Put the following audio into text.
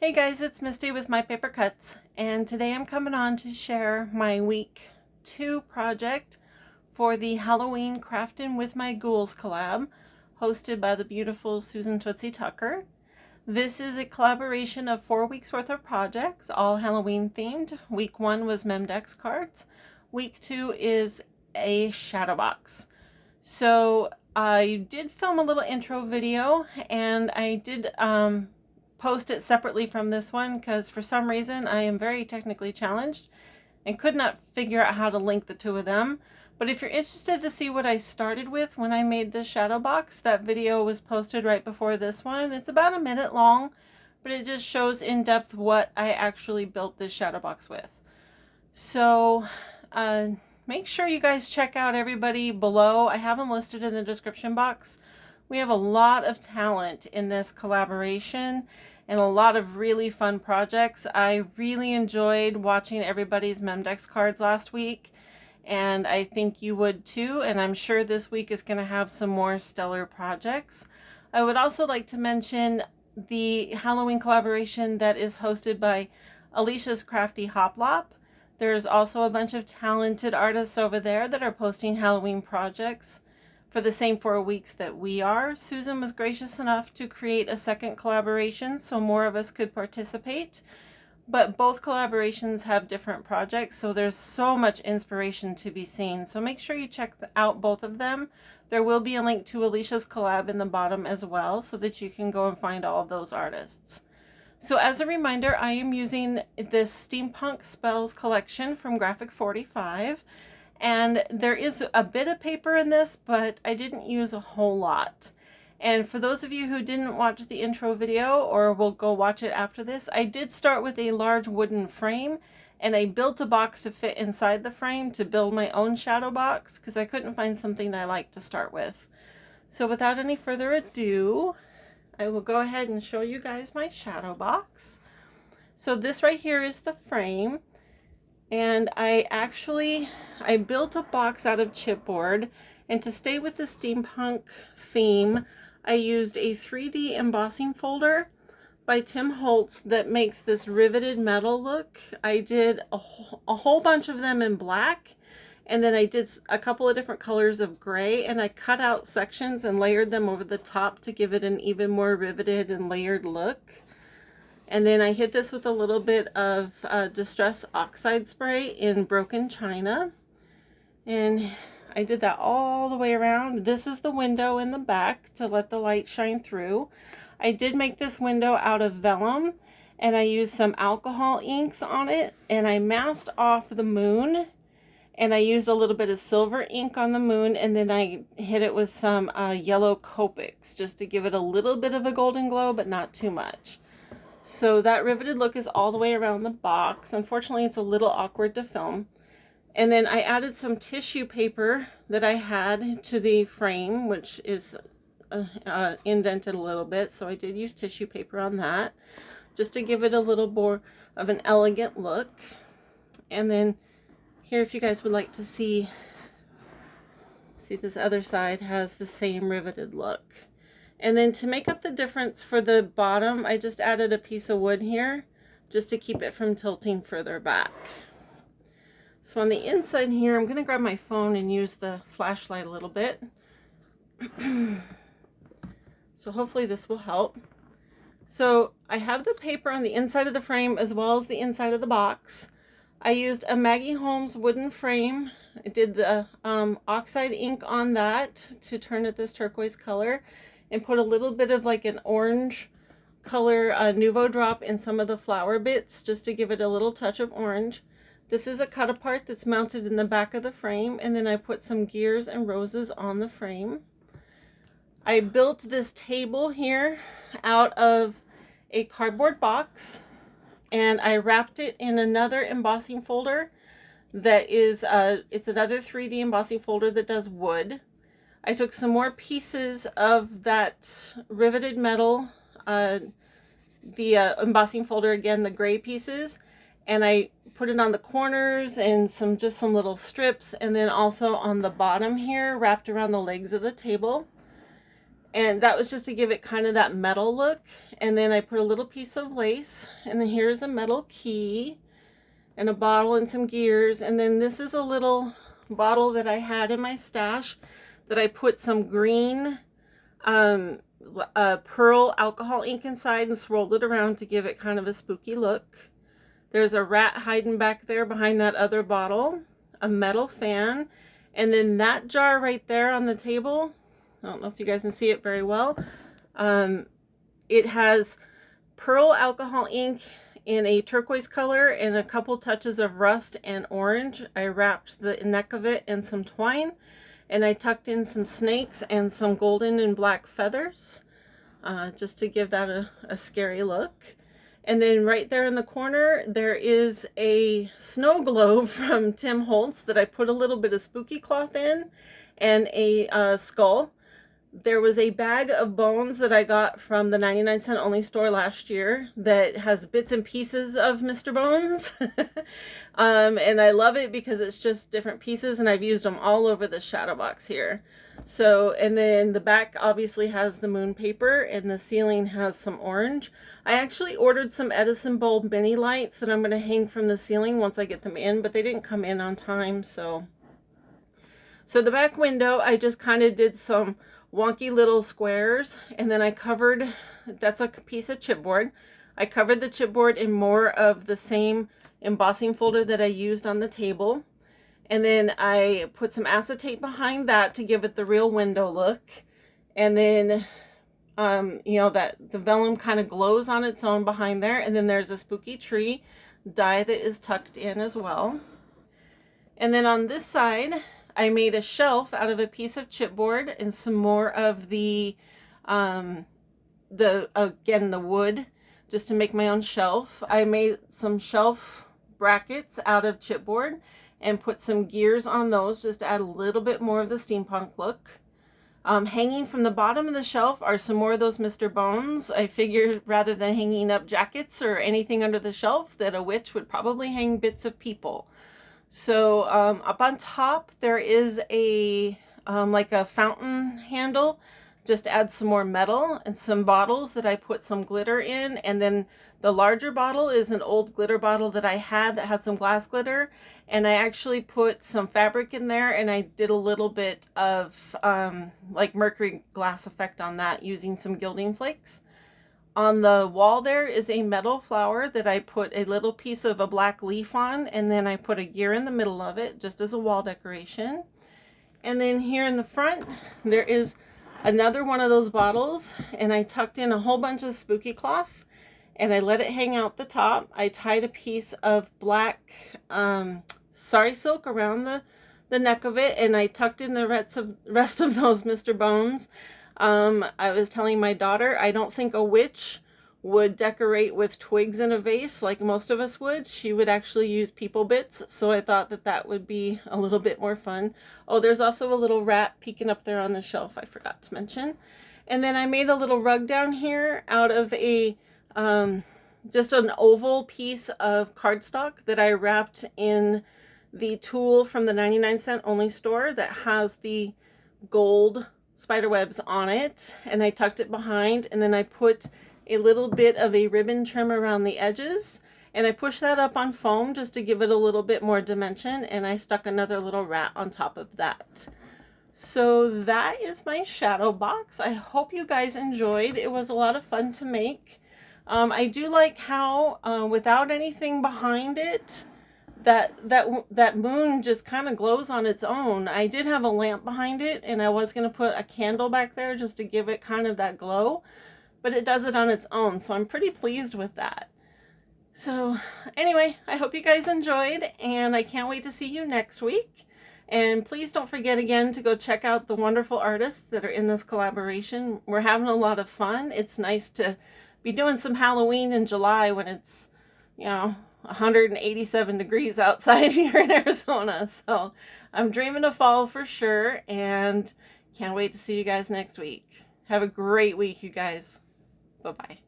Hey guys, it's Misty with My Paper Cuts, and today I'm coming on to share my week 2 project for the Halloween Craftin' with My Ghouls collab, hosted by the beautiful Susan Tootsie Tucker. This is a collaboration of 4 weeks worth of projects, all Halloween themed. Week 1 was Memdex cards. Week 2 is a Shadowbox. So I did film a little intro video, and I did post it separately from this one because for some reason I am very technically challenged and could not figure out how to link the two of them. But if you're interested to see what I started with when I made this shadow box, that video was posted right before this one. It's about a minute long, but it just shows in depth what I actually built this shadow box with. So make sure you guys check out everybody below. I have them listed in the description box. We have a lot of talent in this collaboration and a lot of really fun projects. I really enjoyed watching everybody's Memdex cards last week, and I think you would too, and I'm sure this week is going to have some more stellar projects. I would also like to mention the Halloween collaboration that is hosted by Alicia's Crafty Hoplop. There's also a bunch of talented artists over there that are posting Halloween projects for the same 4 weeks that we are. Susan was gracious enough to create a second collaboration so more of us could participate. But both collaborations have different projects, so there's so much inspiration to be seen. So make sure you check out both of them. There will be a link to Alicia's collab in the bottom as well, so that you can go and find all of those artists. So as a reminder, I am using this Steampunk Spells collection from Graphic 45. And there is a bit of paper in this, but I didn't use a whole lot. And for those of you who didn't watch the intro video or will go watch it after this, I did start with a large wooden frame, and I built a box to fit inside the frame to build my own shadow box because I couldn't find something I liked to start with. So without any further ado, I will go ahead and show you guys my shadow box. So this right here is the frame. And I built a box out of chipboard, and to stay with the steampunk theme, I used a 3D embossing folder by Tim Holtz that makes this riveted metal look. I did a whole bunch of them in black, and then I did a couple of different colors of gray, and I cut out sections and layered them over the top to give it an even more riveted and layered look. And then I hit this with a little bit of Distress Oxide spray in broken china. And I did that all the way around. This is the window in the back to let the light shine through. I did make this window out of vellum, and I used some alcohol inks on it, and I masked off the moon, and I used a little bit of silver ink on the moon, and then I hit it with some yellow Copics just to give it a little bit of a golden glow, but not too much. So that riveted look is all the way around the box. Unfortunately, it's a little awkward to film. And then I added some tissue paper that I had to the frame, which is indented a little bit. So I did use tissue paper on that, just to give it a little more of an elegant look. And then here, if you guys would like to see this other side has the same riveted look. And then to make up the difference for the bottom, I just added a piece of wood here just to keep it from tilting further back. So on the inside here, I'm going to grab my phone and use the flashlight a little bit. So hopefully this will help. So I have the paper on the inside of the frame as well as the inside of the box. I used a Maggie Holmes wooden frame. I did the oxide ink on that to turn it this turquoise color, and put a little bit of like an orange color Nouveau drop in some of the flower bits just to give it a little touch of orange. This is a cut apart that's mounted in the back of the frame, and then I put some gears and roses on the frame. I built this table here out of a cardboard box, and I wrapped it in another embossing folder that is, it's another 3D embossing folder that does wood. I took some more pieces of that riveted metal, the embossing folder again, the gray pieces, and I put it on the corners and just some little strips, and then also on the bottom here, wrapped around the legs of the table. And that was just to give it kind of that metal look. And then I put a little piece of lace, and then here's a metal key and a bottle and some gears. And then this is a little bottle that I had in my stash that I put some green pearl alcohol ink inside and swirled it around to give it kind of a spooky look. There's a rat hiding back there behind that other bottle, a metal fan, and then that jar right there on the table, I don't know if you guys can see it very well. It has pearl alcohol ink in a turquoise color and a couple touches of rust and orange. I wrapped the neck of it in some twine, and I tucked in some snakes and some golden and black feathers, just to give that a scary look. And then right there in the corner, there is a snow globe from Tim Holtz that I put a little bit of spooky cloth in, and a skull. There was a bag of bones that I got from the 99-cent only store last year that has bits and pieces of Mr. Bones. And I love it because it's just different pieces, and I've used them all over the Shadowbox here. So, and then the back obviously has the moon paper, and the ceiling has some orange. I actually ordered some Edison bulb mini lights that I'm going to hang from the ceiling once I get them in, but they didn't come in on time. So the back window, I just kind of did some wonky little squares, and then I covered, that's a piece of chipboard. I covered the chipboard in more of the same embossing folder that I used on the table. And then I put some acetate behind that to give it the real window look. And then, you know, that the vellum kind of glows on its own behind there. And then there's a spooky tree die that is tucked in as well. And then on this side, I made a shelf out of a piece of chipboard and some more of the wood, just to make my own shelf. I made some shelf brackets out of chipboard and put some gears on those just to add a little bit more of the steampunk look. Hanging from the bottom of the shelf are some more of those Mr. Bones. I figured rather than hanging up jackets or anything under the shelf, that a witch would probably hang bits of people. So up on top there is a like a fountain handle, just to add some more metal, and some bottles that I put some glitter in. And then the larger bottle is an old glitter bottle that I had that had some glass glitter, and I actually put some fabric in there, and I did a little bit of like mercury glass effect on that using some gilding flakes. On the wall there is a metal flower that I put a little piece of a black leaf on, and then I put a gear in the middle of it just as a wall decoration. And then here in the front there is another one of those bottles, and I tucked in a whole bunch of spooky cloth and I let it hang out the top. I tied a piece of black sari silk around the neck of it, and I tucked in the rest of those Mr. Bones. I was telling my daughter, I don't think a witch would decorate with twigs in a vase like most of us would. She would actually use people bits, so I thought that that would be a little bit more fun. Oh, there's also a little rat peeking up there on the shelf I forgot to mention. And then I made a little rug down here out of a just an oval piece of cardstock that I wrapped in the tulle from the 99-cent only store that has the gold spider webs on it, and I tucked it behind, and then I put a little bit of a ribbon trim around the edges, and I pushed that up on foam just to give it a little bit more dimension, and I stuck another little rat on top of that. So that is my shadow box. I hope you guys enjoyed. It was a lot of fun to make. I do like how without anything behind it, that moon just kind of glows on its own. I did have a lamp behind it, and I was going to put a candle back there just to give it kind of that glow, but it does it on its own, so I'm pretty pleased with that. So anyway, I hope you guys enjoyed, and I can't wait to see you next week. And please don't forget again to go check out the wonderful artists that are in this collaboration. We're having a lot of fun. It's nice to be doing some Halloween in July when it's, you know, 187 degrees outside here in Arizona. So I'm dreaming of fall for sure, and can't wait to see you guys next week. Have a great week, you guys. Bye-bye.